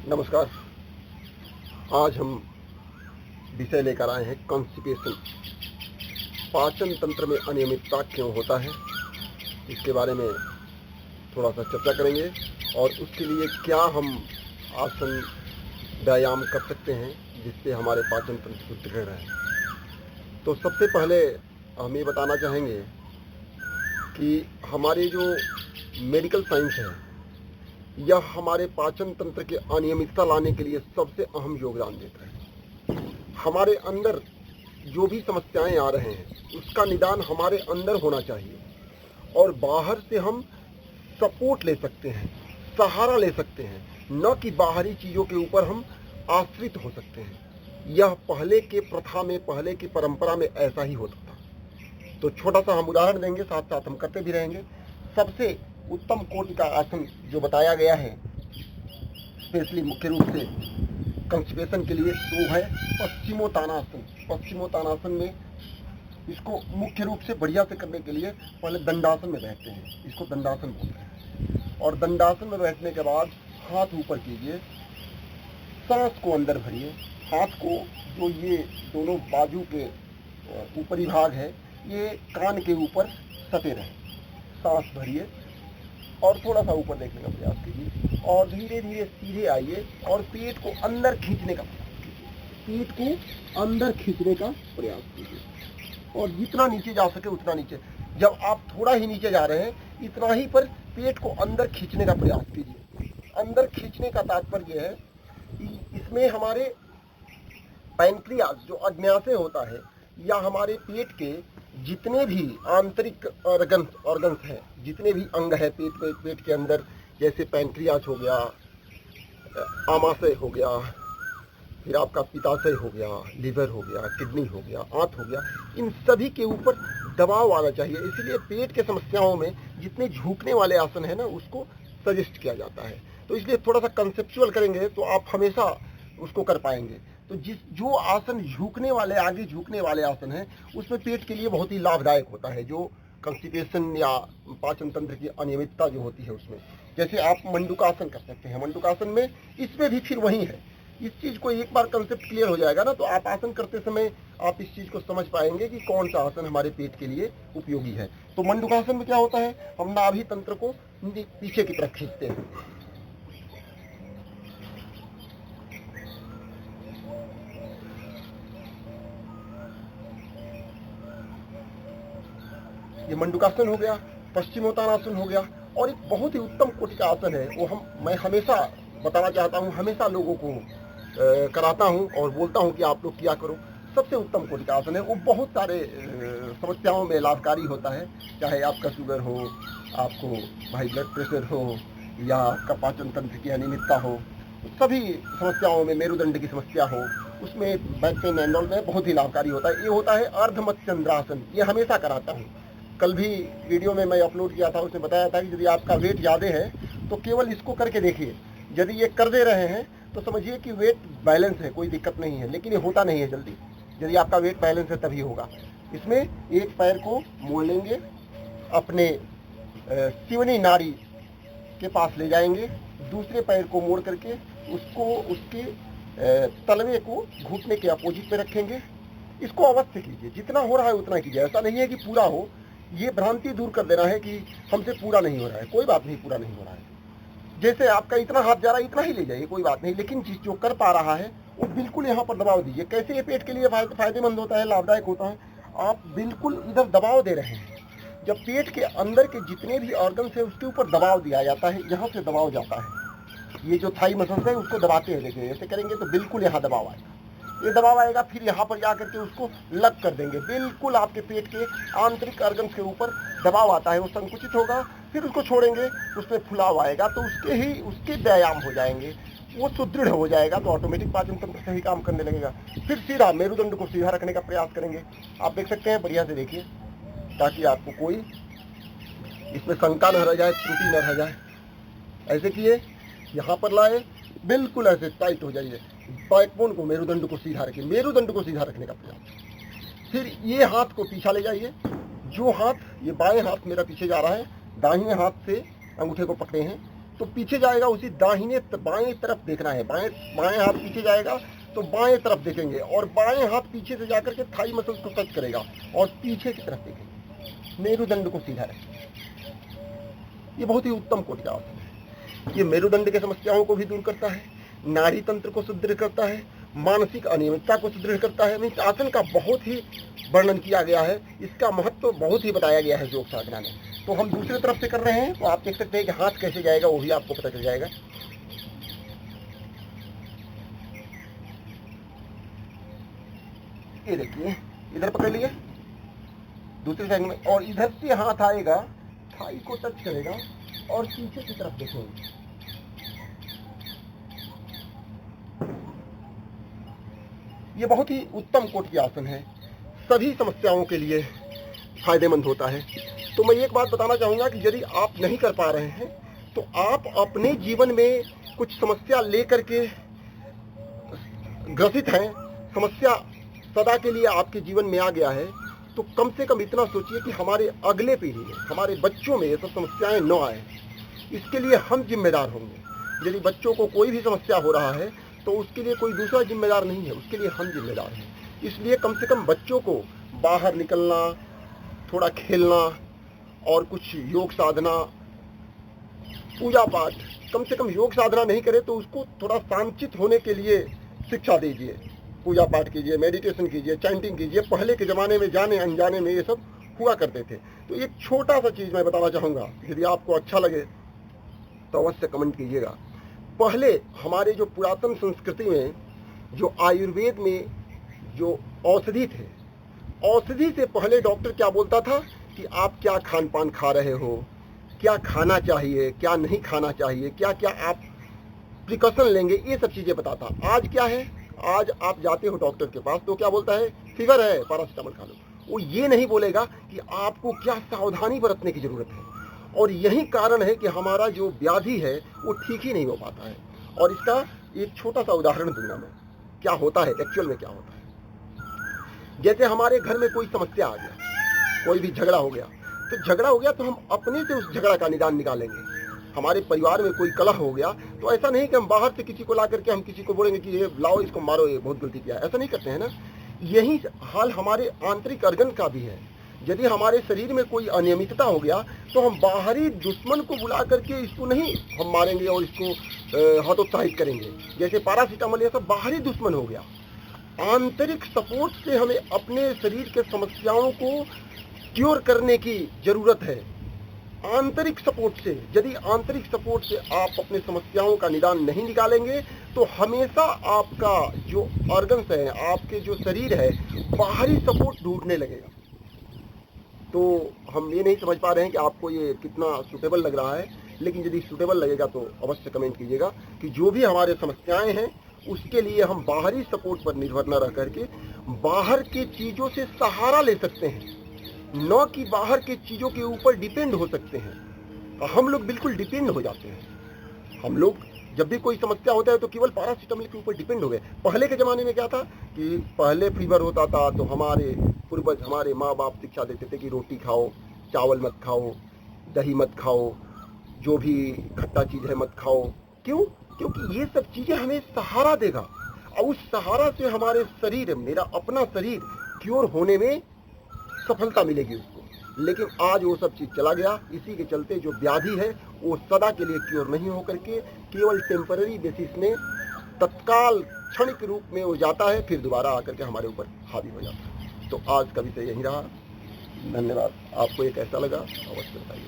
नमस्कार। आज हम विषय लेकर आए हैं कॉन्स्टिपेशन। पाचन तंत्र में अनियमितता क्यों होता है, इसके बारे में थोड़ा सा चर्चा करेंगे और उसके लिए क्या हम आसन व्यायाम कर सकते हैं जिससे हमारे पाचन तंत्र सुदृढ़ रहे। तो सबसे पहले हम ये बताना चाहेंगे कि हमारे जो मेडिकल साइंस है यह हमारे पाचन तंत्र के अनियमितता लाने के लिए सबसे अहम योगदान देता है। हमारे अंदर जो भी समस्याएं आ रहे हैं उसका निदान हमारे अंदर होना चाहिए और बाहर से हम सपोर्ट ले सकते हैं, सहारा ले सकते हैं, न कि बाहरी चीज़ों के ऊपर हम आश्रित हो सकते हैं। यह पहले के प्रथा में, पहले की परंपरा में ऐसा ही होता था। तो छोटा सा हम उदाहरण देंगे, साथ साथ हम करते भी रहेंगे। सबसे उत्तम कोटि का आसन जो बताया गया है स्पेशली मुख्य रूप से कॉन्स्टिपेशन के लिए वो है पश्चिमोत्तानासन। पश्चिमोत्तानासन में इसको मुख्य रूप से बढ़िया से करने के लिए पहले दंडासन में बैठते हैं, इसको दंडासन बोलते हैं। और दंडासन में बैठने के बाद हाथ ऊपर कीजिए, सांस को अंदर भरिए। हाथ को जो ये दोनों बाजू के ऊपरी भाग है ये कान के ऊपर सटे रहे, सांस भरिए और थोड़ा सा ऊपर देखने का प्रयास कीजिए और धीरे धीरे सीधे आइए और पेट को अंदर खींचने का प्रयास कीजिए। पेट को अंदर खींचने का प्रयास कीजिए और जितना नीचे जा सके उतना नीचे। जब आप थोड़ा ही नीचे जा रहे हैं इतना ही पर पेट को अंदर खींचने का प्रयास कीजिए। अंदर खींचने का तात्पर्य है कि इसमें हमारे पैनक्रियास जो अग्न्याशय होता है या हमारे पेट के जितने भी आंतरिक ऑर्गन्स हैं, जितने भी अंग है पेट के अंदर, जैसे पैनक्रियास हो गया, आमाशय हो गया, फिर आपका पित्ताशय हो गया, लीवर हो गया, किडनी हो गया, आंत हो गया, इन सभी के ऊपर दबाव आना चाहिए। इसीलिए पेट के समस्याओं में जितने झुकने वाले आसन है ना उसको सजेस्ट किया जाता है। तो इसलिए थोड़ा सा कंसेप्चुअल करेंगे तो आप हमेशा उसको कर पाएंगे। तो जो आसन झुकने वाले, आगे झुकने वाले आसन हैं उसमें पेट के लिए बहुत ही लाभदायक होता है, जो कॉन्स्टिपेशन या पाचन तंत्र की अनियमितता जो होती है उसमें। जैसे आप मंडूकासन कर सकते हैं। मंडूकासन में इसमें भी फिर वही है। इस चीज़ को एक बार कंसेप्ट क्लियर हो जाएगा ना तो आप आसन करते समय आप इस चीज़ को समझ पाएंगे कि कौन सा आसन हमारे पेट के लिए उपयोगी है। तो मंडूकासन में क्या होता है, हम नाभि तंत्र को पीछे की तरफ खींचते हैं। ये मंडूकासन हो गया, पश्चिमोत्तानासन हो गया। और एक बहुत ही उत्तम कोटि का आसन है वो मैं हमेशा बताना चाहता हूँ, हमेशा लोगों को कराता हूँ और बोलता हूँ कि आप लोग किया करो। सबसे उत्तम कोटि का आसन है वो, बहुत सारे समस्याओं में लाभकारी होता है। चाहे आपका शुगर हो, आपको हाई ब्लड प्रेशर हो या आपका पाचन तंत्र की अनियमितता हो, सभी समस्याओं में, मेरुदंड की समस्या हो, उसमें बैक पेन एंड में बहुत ही लाभकारी होता है। ये होता है अर्धमत्स्यंद्रासन, ये हमेशा कराता हूँ। कल भी वीडियो में मैं अपलोड किया था, उसमें बताया था कि यदि आपका वेट ज़्यादा है तो केवल इसको करके देखिए। यदि ये कर दे रहे हैं तो समझिए कि वेट बैलेंस है, कोई दिक्कत नहीं है। लेकिन ये होता नहीं है जल्दी। यदि आपका वेट बैलेंस है तभी होगा। इसमें एक पैर को मोड़ लेंगे, अपने शिवनी नाड़ी के पास ले जाएंगे, दूसरे पैर को मोड़ करके उसको उसके तलवे को घुटने के अपोजिट पे रखेंगे। इसको अवश्य कीजिए, जितना हो रहा है उतना कीजिए। ऐसा नहीं है कि पूरा हो, ये भ्रांति दूर कर देना है कि हमसे पूरा नहीं हो रहा है। कोई बात नहीं, पूरा नहीं हो रहा है। जैसे आपका इतना हाथ जा रहा है इतना ही ले जाइए, कोई बात नहीं। लेकिन जो कर पा रहा है वो बिल्कुल यहाँ पर दबाव दीजिए। कैसे ये पेट के लिए फायदेमंद होता है, लाभदायक होता है। आप बिल्कुल इधर दबाव दे रहे हैं। जब पेट के अंदर के जितने भी ऑर्गन्स है उसके ऊपर दबाव दिया जाता है, यहाँ से दबाव जाता है। ये जो थाई मसल्स है उसको दबाते हैं, देखिए ऐसे करेंगे तो बिल्कुल यहाँ दबाव आएगा। ये दबाव आएगा, फिर यहाँ पर जा करके उसको लग कर देंगे। बिल्कुल आपके पेट के आंतरिक ऑर्गन्स के ऊपर दबाव आता है, वो संकुचित होगा, फिर उसको छोड़ेंगे, उसमें फुलाव आएगा तो उसके व्यायाम हो जाएंगे, वो सुदृढ़ हो जाएगा तो ऑटोमेटिक पाचन तंत्र सही काम करने लगेगा। फिर सीधा मेरुदंड को सीधा रखने का प्रयास करेंगे। आप देख सकते हैं, बढ़िया से देखिए ताकि आपको कोई इसमें शंका न रह जाए, त्रुटि न रह जाए। ऐसे किए, यहाँ पर लाए, बिल्कुल ऐसे टाइट हो जाइए। बैकबोन को, मेरुदंड को सीधा रखिए, मेरुदंड को सीधा रखने का प्रयास। फिर ये हाथ को पीछा ले जाइए। जो हाथ, ये बाएं हाथ मेरा पीछे जा रहा है, दाहिने हाथ से अंगूठे को पकड़े हैं, तो पीछे जाएगा, उसी दाहिने बाएं तरफ देखना है। बाएं हाथ पीछे जाएगा तो बाएं तरफ देखेंगे, और बाएं हाथ पीछे से जाकर के थाई मसल्स को टच करेगा और पीछे की तरफ देखेंगे। मेरुदंड को सीधा रखेंगे। ये बहुत ही उत्तम कोटि का आसन है। ये मेरुदंड की समस्याओं को भी दूर करता है, नाड़ी तंत्र को सुदृढ़ करता है, मानसिक अनियमितता को सुदृढ़ करता है। इस आसन का बहुत ही वर्णन किया गया है, इसका महत्व बहुत ही बताया गया है योग साधना में। तो हम दूसरी तरफ से कर रहे हैं, तो आप देख सकते हैं कि हाथ कैसे जाएगा वो भी आपको पता चल जाएगा। ये देखिए, इधर पकड़ लिए दूसरी साइड में, और इधर से हाथ आएगा, थाई को टच करेगा और पीछे की तरफ देखेंगे। ये बहुत ही उत्तम कोटि की आसन है, सभी समस्याओं के लिए फायदेमंद होता है। तो मैं एक बात बताना चाहूंगा कि यदि आप नहीं कर पा रहे हैं तो आप अपने जीवन में कुछ समस्या लेकर के ग्रसित हैं, समस्या सदा के लिए आपके जीवन में आ गया है, तो कम से कम इतना सोचिए कि हमारे अगले पीढ़ी में, हमारे बच्चों में ये सब समस्याएं न आए। इसके लिए हम जिम्मेदार होंगे। यदि बच्चों को कोई भी समस्या हो रहा है तो उसके लिए कोई दूसरा जिम्मेदार नहीं है, उसके लिए हम जिम्मेदार हैं। इसलिए कम से कम बच्चों को बाहर निकलना, थोड़ा खेलना और कुछ योग साधना, पूजा पाठ, कम से कम योग साधना नहीं करे तो उसको थोड़ा शांतित होने के लिए शिक्षा दीजिए। पूजा पाठ कीजिए, मेडिटेशन कीजिए, चैंटिंग कीजिए। पहले के ज़माने में जाने अनजाने में ये सब हुआ करते थे। तो एक छोटा सा चीज़ मैं बताना चाहूँगा, यदि आपको अच्छा लगे तो अवश्य कमेंट कीजिएगा। पहले हमारे जो पुरातन संस्कृति में, जो आयुर्वेद में जो औषधि थे, औषधि से पहले डॉक्टर क्या बोलता था कि आप क्या खान पान खा रहे हो, क्या खाना चाहिए, क्या नहीं खाना चाहिए, क्या क्या आप प्रिकॉशन लेंगे, ये सब चीज़ें बताता। आज क्या है, आज आप जाते हो डॉक्टर के पास तो क्या बोलता है, फीवर है, पैरासिटामोल खा लो। वो ये नहीं बोलेगा कि आपको क्या सावधानी बरतने की ज़रूरत है। और यही कारण है कि हमारा जो व्याधि है वो ठीक ही नहीं हो पाता है। और इसका एक छोटा सा उदाहरण दूंगा मैं, क्या होता है एक्चुअल में, क्या होता है। जैसे हमारे घर में कोई समस्या आ गया, कोई भी झगड़ा हो गया, तो झगड़ा हो गया तो हम अपने से उस झगड़ा का निदान निकालेंगे। हमारे परिवार में कोई कलह हो गया तो ऐसा नहीं कि हम बाहर से किसी को ला करके हम किसी को बोलेंगे कि ये लाओ इसको मारो, ये बहुत गलती किया, ऐसा नहीं करते हैं ना। यही हाल हमारे आंतरिक अर्गन का भी है। यदि हमारे शरीर में कोई अनियमितता हो गया तो हम बाहरी दुश्मन को बुला करके इसको नहीं हम मारेंगे और इसको हतोत्साहित करेंगे। जैसे पैरासिटामोल, ये सब बाहरी दुश्मन हो गया। आंतरिक सपोर्ट से हमें अपने शरीर के समस्याओं को क्योर करने की जरूरत है। आंतरिक सपोर्ट से, यदि आंतरिक सपोर्ट से आप अपने समस्याओं का निदान नहीं निकालेंगे तो हमेशा आपका जो ऑर्गन्स है, आपके जो शरीर है, बाहरी सपोर्ट ढूंढने लगेगा। तो हम ये नहीं समझ पा रहे हैं कि आपको ये कितना सूटेबल लग रहा है, लेकिन यदि सूटेबल लगेगा तो अवश्य कमेंट कीजिएगा कि जो भी हमारे समस्याएं हैं उसके लिए हम बाहरी सपोर्ट पर निर्भर न रह करके बाहर की चीज़ों से सहारा ले सकते हैं, न कि बाहर के चीज़ों के ऊपर डिपेंड हो सकते हैं। हम लोग बिल्कुल डिपेंड हो जाते हैं। हम लोग जब भी कोई समस्या होता है तो केवल पैरासिटामोल के ऊपर डिपेंड हो गए। पहले के ज़माने में क्या था कि पहले फीवर होता था तो हमारे पूर्वज, हमारे माँ बाप शिक्षा देते थे कि रोटी खाओ, चावल मत खाओ, दही मत खाओ, जो भी खट्टा चीज़ है मत खाओ। क्यों? क्योंकि ये सब चीज़ें हमें सहारा देगा और उस सहारा से हमारे शरीर, मेरा अपना शरीर क्योर होने में सफलता मिलेगी उसको। लेकिन आज वो सब चीज़ चला गया। इसी के चलते जो व्याधि है वो सदा के लिए क्योर नहीं हो करके केवल टेम्पररी बेसिस में, तत्काल क्षणिक रूप में वो जाता है, फिर दोबारा आकर के हमारे ऊपर हावी हो जाता है। तो आज का विषय यही रहा। धन्यवाद। आपको ये कैसा लगा अवश्य बताइए।